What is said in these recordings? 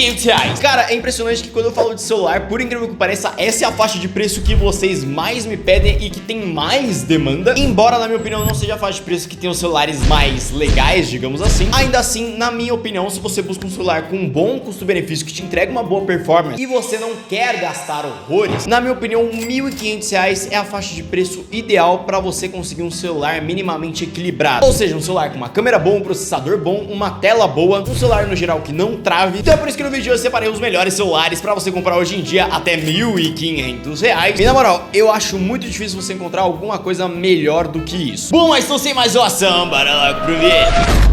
R$1.500. Cara, é impressionante que quando eu falo de celular, por incrível que pareça, essa é a faixa de preço que vocês mais me pedem e que tem mais demanda. Embora, na minha opinião, não seja a faixa de preço que tem os celulares mais legais, digamos assim. Ainda assim, na minha opinião, se você busca um celular com um bom custo-benefício que te entrega uma boa performance e você não quer gastar horrores, na minha opinião, R$1.500 é a faixa de preço ideal para você conseguir um celular minimamente equilibrado. Ou seja, um celular com uma câmera boa, um processador bom, uma tela boa, um celular no geral que não trave. Então é por isso que no vídeo eu separei os melhores celulares para você comprar hoje em dia até R$1.500. E na moral, eu acho muito difícil você encontrar alguma coisa melhor do que isso. Bom, mas então sem mais enrolação, bora lá pro vídeo.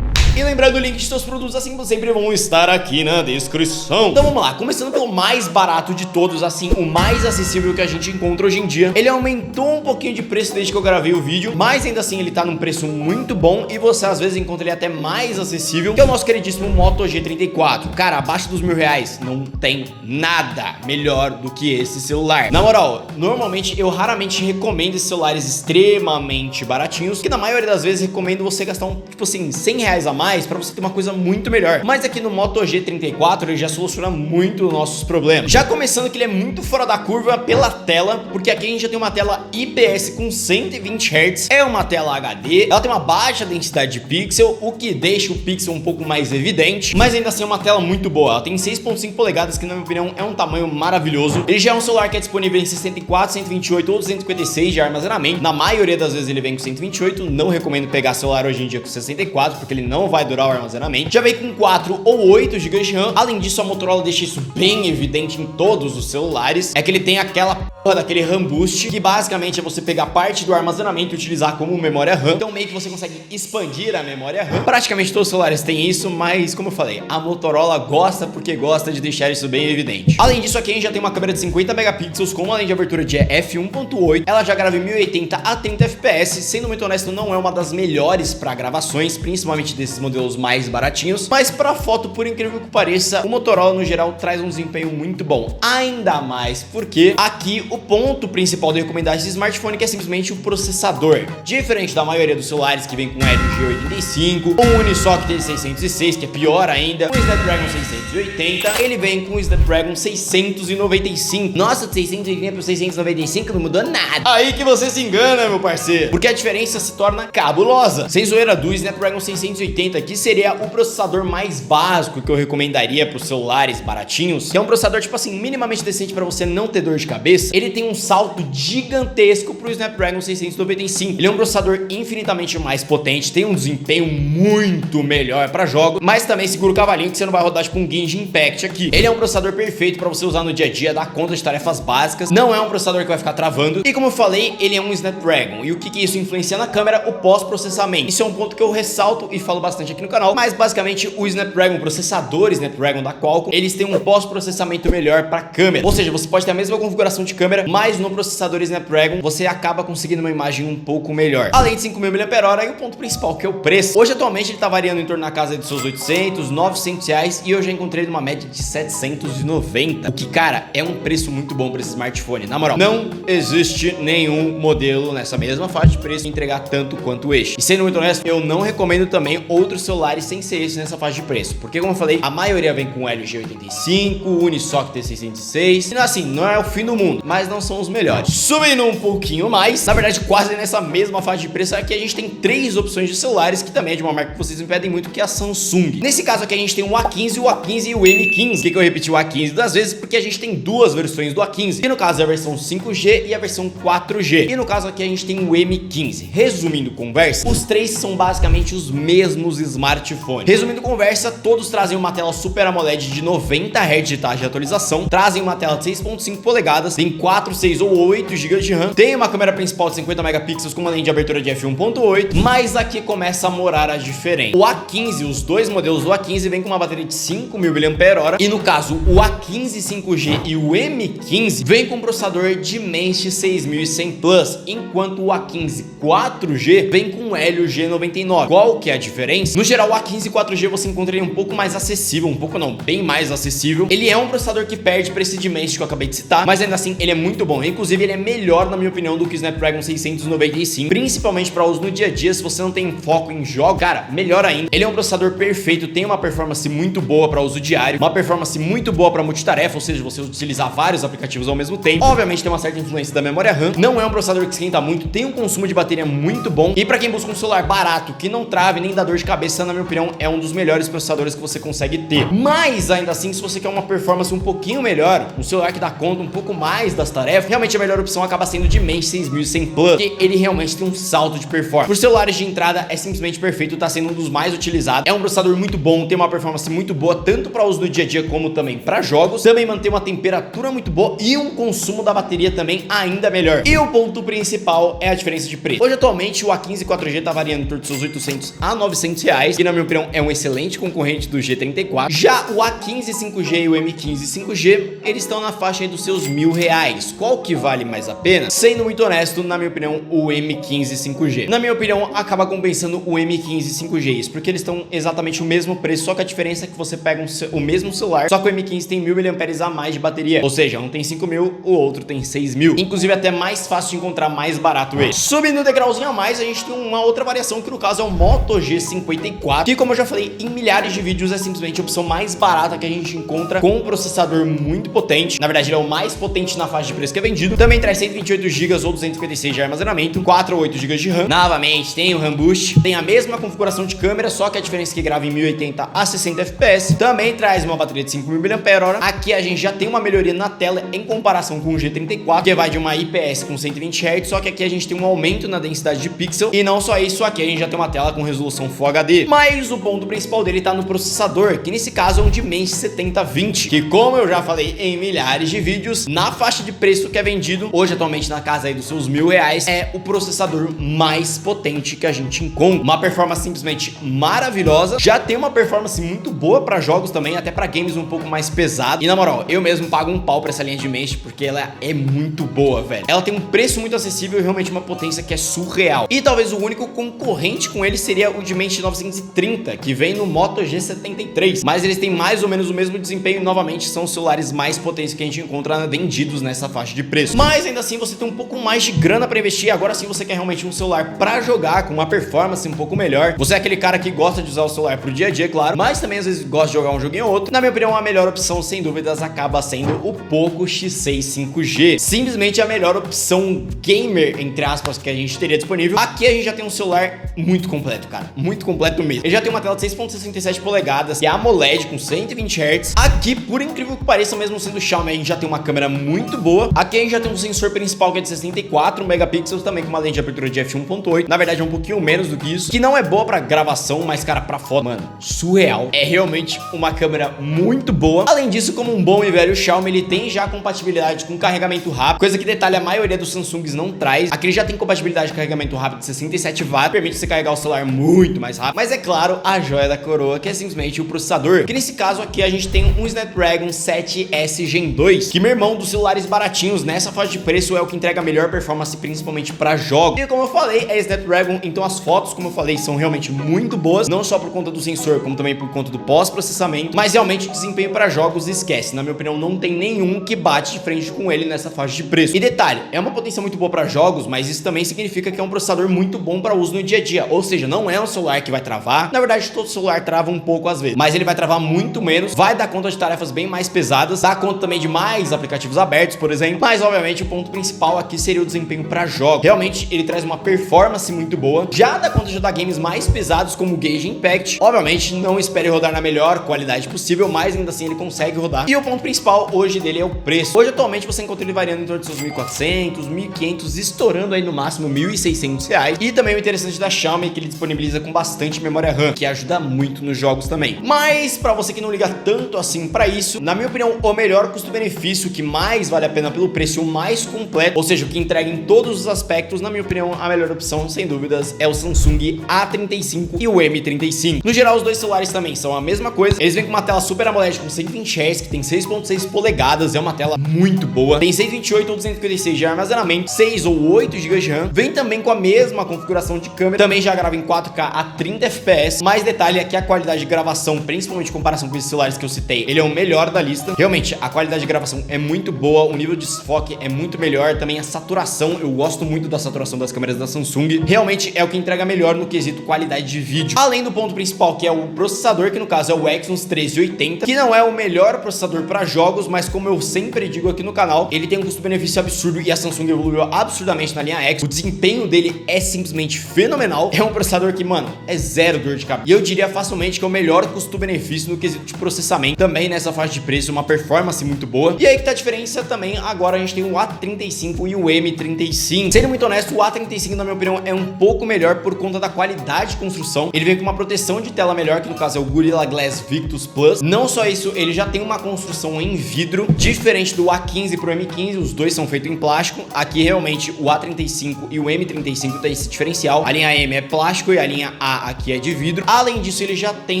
E lembrando, o link de seus produtos, assim como sempre, vão estar aqui na descrição. Então vamos lá, começando pelo mais barato de todos, assim, o mais acessível que a gente encontra hoje em dia. Ele aumentou um pouquinho de preço desde que eu gravei o vídeo, mas ainda assim ele tá num preço muito bom e você às vezes encontra ele até mais acessível, que é o nosso queridíssimo Moto G34. Cara, abaixo dos R$1.000 não tem nada melhor do que esse celular. Na moral, normalmente eu raramente recomendo esses celulares extremamente baratinhos, que na maioria das vezes recomendo você gastar tipo assim, R$100 a mais pra você ter uma coisa muito melhor. Mas aqui no Moto G34 ele já soluciona muito os nossos problemas. Já começando que ele é muito fora da curva pela tela, porque aqui a gente já tem uma tela IPS com 120 Hz, é uma tela HD, ela tem uma baixa densidade de pixel, o que deixa o pixel um pouco mais evidente, mas ainda assim é uma tela muito boa. Ela tem 6.5 polegadas, que na minha opinião é um tamanho maravilhoso. Ele já é um celular que é disponível em 64, 128 ou 256 de armazenamento. Na maioria das vezes ele vem com 128, não recomendo pegar celular hoje em dia com 64, porque ele não vai durar o armazenamento. Já vem com 4 ou 8 GB de RAM. Além disso, a Motorola deixa isso bem evidente em todos os celulares. É que ele tem aquela porra daquele RAM Boost, que basicamente é você pegar parte do armazenamento e utilizar como memória RAM. Então meio que você consegue expandir a memória RAM. Praticamente todos os celulares têm isso, mas como eu falei, a Motorola gosta porque gosta de deixar isso bem evidente. Além disso, aqui a gente já tem uma câmera de 50 megapixels com uma lente de abertura de f1.8. Ela já grava em 1080 a 30 fps. Sendo muito honesto, não é uma das melhores para gravações, principalmente desses modelos mais baratinhos, mas para foto, por incrível que pareça, o Motorola no geral traz um desempenho muito bom. Ainda mais porque aqui o ponto principal de recomendar esse smartphone que é simplesmente o processador. Diferente da maioria dos celulares que vem com Helio G85, um Unisoc T606, que é pior ainda, o Snapdragon 680, ele vem com o Snapdragon 695. Nossa, de 680 para 695 não mudou nada. Aí que você se engana, meu parceiro, porque a diferença se torna cabulosa. Sem zoeira, do Snapdragon 680 aqui seria o processador mais básico que eu recomendaria para os celulares baratinhos, que é um processador tipo assim minimamente decente para você não ter dor de cabeça. Ele tem um salto gigantesco para o Snapdragon 695. Ele é um processador infinitamente mais potente, tem um desempenho muito melhor para jogos, mas também segura o cavalinho que você não vai rodar tipo um Genshin Impact aqui. Ele é um processador perfeito para você usar no dia a dia, dar conta de tarefas básicas. Não é um processador que vai ficar travando. E como eu falei, ele é um Snapdragon. E o que isso influencia na câmera? O pós-processamento. Isso é um ponto que eu ressalto e falo bastante aqui no canal, mas basicamente o Snapdragon, o processador Snapdragon da Qualcomm, eles têm um pós-processamento melhor para câmera. Ou seja, você pode ter a mesma configuração de câmera, mas no processador Snapdragon você acaba conseguindo uma imagem um pouco melhor. Além de 5.000 mAh, e o ponto principal, que é o preço. Hoje atualmente ele tá variando em torno da casa dos seus 800, 900 reais, e eu já encontrei numa média de 790, o que, cara, é um preço muito bom para esse smartphone. Na moral, não existe nenhum modelo nessa mesma faixa de preço que entregar tanto quanto este. E sendo muito honesto, eu não recomendo também outros celulares sem ser esse nessa faixa de preço, porque como eu falei, a maioria vem com Helio G85, Unisoc T606, e assim, não é o fim do mundo, mas não são os melhores. Subindo um pouquinho mais, na verdade quase nessa mesma faixa de preço aqui, a gente tem 3 opções de celulares, que também é de uma marca que vocês me pedem muito, que é a Samsung. Nesse caso aqui a gente tem o A15, o A15 e o M15. Por que eu repeti o A15 duas vezes? Porque a gente tem duas versões do A15, que no caso é a versão 5G e a versão 4G, e no caso aqui a gente tem o M15. Resumindo conversa, os três são basicamente os mesmos smartphones. Resumindo conversa, todos trazem uma tela Super AMOLED de 90 Hz de taxa de atualização, trazem uma tela de 6.5 polegadas, tem 4, 6 ou 8 GB de RAM, tem uma câmera principal de 50 megapixels com uma lente de abertura de f1.8, mas aqui começa a morar a diferença. O A15, os dois modelos do A15 vem com uma bateria de 5.000 mAh, e no caso o A15 5G e o M15 vem com um processador Dimensity 6100 Plus, enquanto o A15 4G vem com um Helio G99. Qual que é a diferença? No geral, o A15 4G você encontra ele um pouco mais acessível, um pouco não, bem mais acessível. Ele é um processador que perde para esse Dimensity que eu acabei de citar, mas ainda assim ele é é muito bom. Inclusive, ele é melhor, na minha opinião, do que o Snapdragon 695, principalmente para uso no dia a dia, se você não tem foco em jogo, cara, melhor ainda. Ele é um processador perfeito, tem uma performance muito boa para uso diário, uma performance muito boa para multitarefa, ou seja, você utilizar vários aplicativos ao mesmo tempo. Obviamente tem uma certa influência da memória RAM, não é um processador que esquenta muito, tem um consumo de bateria muito bom, e para quem busca um celular barato, que não trave nem dá dor de cabeça, na minha opinião, é um dos melhores processadores que você consegue ter. Mas ainda assim, se você quer uma performance um pouquinho melhor, um celular que dá conta um pouco mais das tarefas, realmente a melhor opção acaba sendo o Dimensity 6100 Plus, porque ele realmente tem um salto de performance. Por celulares de entrada é simplesmente perfeito, tá sendo um dos mais utilizados. É um processador muito bom, tem uma performance muito boa, tanto para uso do dia a dia como também para jogos. Também mantém uma temperatura muito boa e um consumo da bateria também ainda melhor. E o ponto principal é a diferença de preço. Hoje, atualmente, o A15 4G tá variando em torno dos seus 800 a 900 reais, que na minha opinião é um excelente concorrente do G34. Já o A15 5G e o M15 5G, eles estão na faixa aí dos seus R$1.000. Qual que vale mais a pena? Sendo muito honesto, na minha opinião, o M15 5G. Na minha opinião, acaba compensando o M15 5G, isso porque eles estão exatamente o mesmo preço, só que a diferença é que você pega o mesmo celular, só que o M15 tem 1000 mAh a mais de bateria, ou seja, um tem 5.000, o outro tem 6.000. Inclusive, até mais fácil de encontrar, mais barato ele. Subindo o degrauzinho a mais, a gente tem uma outra variação, que no caso é o Moto G54, que, como eu já falei em milhares de vídeos, é simplesmente a opção mais barata que a gente encontra, com um processador muito potente. Na verdade, ele é o mais potente na faixa de preço que é vendido. Também traz 128 GB ou 256 de armazenamento, 4 ou 8 GB de RAM. Novamente, tem o RAM Boost, tem a mesma configuração de câmera, só que a diferença é que grava em 1080 a 60 FPS. Também traz uma bateria de 5.000 mAh. Aqui a gente já tem uma melhoria na tela em comparação com o G34, que vai de uma IPS com 120 Hz, só que aqui a gente tem um aumento na densidade de pixel. E não só isso, aqui a gente já tem uma tela com resolução Full HD. Mas o ponto principal dele tá no processador, que nesse caso é um Dimensity 7020, que, como eu já falei em milhares de vídeos, na faixa de preço que é vendido hoje atualmente na casa aí dos seus R$1.000, é o processador mais potente que a gente encontra. Uma performance simplesmente maravilhosa, já tem uma performance muito boa para jogos também, até para games um pouco mais pesados. E na moral, eu mesmo pago um pau pra essa linha de Dimensity, porque ela é muito boa, velho. Ela tem um preço muito acessível e realmente uma potência que é surreal. E talvez o único concorrente com ele seria o Dimensity 930, que vem no Moto G73, mas eles têm mais ou menos o mesmo desempenho e novamente são os celulares mais potentes que a gente encontra vendidos nessa faixa de preço. Mas ainda assim você tem um pouco mais de grana para investir. Agora sim você quer realmente um celular para jogar com uma performance um pouco melhor. Você é aquele cara que gosta de usar o celular pro dia a dia, claro, mas também às vezes gosta de jogar um joguinho ou outro. Na minha opinião, a melhor opção sem dúvidas acaba sendo o Poco X6 5G. Simplesmente a melhor opção gamer, entre aspas, que a gente teria disponível. Aqui a gente já tem um celular muito completo, cara, muito completo mesmo. Ele já tem uma tela de 6.67 polegadas, que é AMOLED com 120 Hz. Aqui, por incrível que pareça, mesmo sendo Xiaomi, a gente já tem uma câmera muito boa. Aqui a gente já tem um sensor principal que é de 64 megapixels, também com uma lente de abertura de f1.8. Na verdade é um pouquinho menos do que isso, que não é boa pra gravação, mas cara, pra foto, mano, surreal. É realmente uma câmera muito boa. Além disso, como um bom e velho Xiaomi, ele tem já compatibilidade com carregamento rápido, coisa que, detalhe, a maioria dos Samsungs não traz. Aqui ele já tem compatibilidade de carregamento rápido de 67 watts, permite você carregar o celular muito mais rápido. Mas é claro, a joia da coroa, que é simplesmente o processador, que nesse caso aqui a gente tem um Snapdragon 7S Gen 2, que, meu irmão, dos celulares baratinhos nessa faixa de preço é o que entrega a melhor performance, principalmente para jogos. E como eu falei, é Snapdragon, então as fotos, como eu falei, são realmente muito boas, não só por conta do sensor, como também por conta do pós-processamento, mas realmente desempenho para jogos, esquece. Na minha opinião, não tem nenhum que bate de frente com ele nessa faixa de preço. E detalhe, é uma potência muito boa para jogos, mas isso também significa que é um processador muito bom para uso no dia a dia, ou seja, não é um celular que vai travar. Na verdade, todo celular trava um pouco às vezes, mas ele vai travar muito menos, vai dar conta de tarefas bem mais pesadas, dá conta também de mais aplicativos abertos, por exemplo. Mas obviamente o ponto principal aqui seria o desempenho para jogos. Realmente ele traz uma performance muito boa, já dá conta de dar games mais pesados como o Genshin Impact. Obviamente não espere rodar na melhor qualidade possível, mas ainda assim ele consegue rodar. E o ponto principal hoje dele é o preço. Hoje atualmente você encontra ele variando em torno de seus 1.400, 1.500, estourando aí no máximo 1.600 reais. E também o interessante da Xiaomi é que ele disponibiliza com bastante memória RAM, que ajuda muito nos jogos também. Mas para você que não liga tanto assim para isso, na minha opinião, o melhor custo-benefício, que mais vale a pena pelo preço, o mais completo, ou seja, o que entrega em todos os aspectos, na minha opinião, a melhor opção, sem dúvidas, é o Samsung A35 e o M35. No geral, os dois celulares também são a mesma coisa. Eles vêm com uma tela Super AMOLED com 120 Hz, que tem 6.6 polegadas, é uma tela muito boa. Tem 628 ou 256 de armazenamento, 6 ou 8 GB de RAM. Vem também com a mesma configuração de câmera, também já grava em 4K a 30 FPS. Mais detalhe é que a qualidade de gravação, principalmente em comparação com esses celulares que eu citei, ele é o melhor da lista. Realmente, a qualidade de gravação é muito boa, o nível nível de desfoque é muito melhor, também a saturação, eu gosto muito da saturação das câmeras da Samsung, realmente é o que entrega melhor no quesito qualidade de vídeo. Além do ponto principal, que é o processador, que no caso é o Exynos 1380, que não é o melhor processador para jogos, mas como eu sempre digo aqui no canal, ele tem um custo-benefício absurdo e a Samsung evoluiu absurdamente na linha X. O desempenho dele é simplesmente fenomenal. É um processador que, mano, é zero dor de cabeça. E eu diria facilmente que é o melhor custo-benefício no quesito de processamento. Também nessa faixa de preço, uma performance muito boa. E aí que tá a diferença também, agora a gente tem o A35 e o M35. Sendo muito honesto, o A35, na minha opinião, é um pouco melhor por conta da qualidade de construção. Ele vem com uma proteção de tela melhor, que no caso é o Gorilla Glass Victus Plus. Não só isso, ele já tem uma construção em vidro, diferente do A15 pro M15, os dois são feitos em plástico. Aqui realmente o A35 e o M35 tem esse diferencial. A linha M é plástico e a linha A aqui é de vidro. Além disso, ele já tem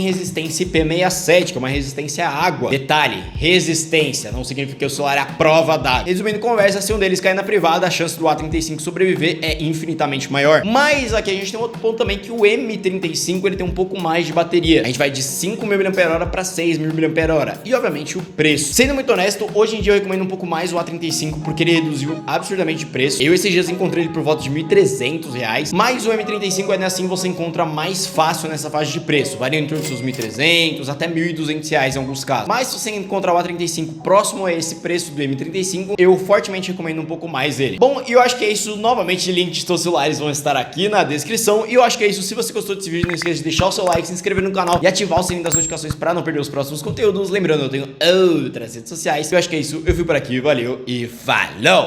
resistência IP67, que é uma resistência à água. Detalhe, resistência, não significa que o celular é a prova d'água. Resumindo conversa, se um deles cair na privada, a chance do A35 sobreviver é infinitamente maior. Mas aqui a gente tem outro ponto também, que o M35 ele tem um pouco mais de bateria. A gente vai de 5.000 mAh para 6.000 mAh. E obviamente o preço. Sendo muito honesto, hoje em dia eu recomendo um pouco mais o A35 porque ele reduziu absurdamente de preço. Eu esses dias encontrei ele por volta de R$1.300, mas o M35 ainda assim você encontra mais fácil nessa faixa de preço. Varia em torno dos seus R$1.300 até R$1.200 em alguns casos. Mas se você encontrar o A35 próximo a esse preço do M35, eu fortemente recomendo um pouco mais ele. Bom, e eu acho que é isso. Novamente, links de todos os celulares vão estar aqui na descrição. E eu acho que é isso. Se você gostou desse vídeo, não esqueça de deixar o seu like, se inscrever no canal e ativar o sininho das notificações para não perder os próximos conteúdos. Lembrando, eu tenho outras redes sociais. Eu acho que é isso. Eu fui por aqui, valeu e falou!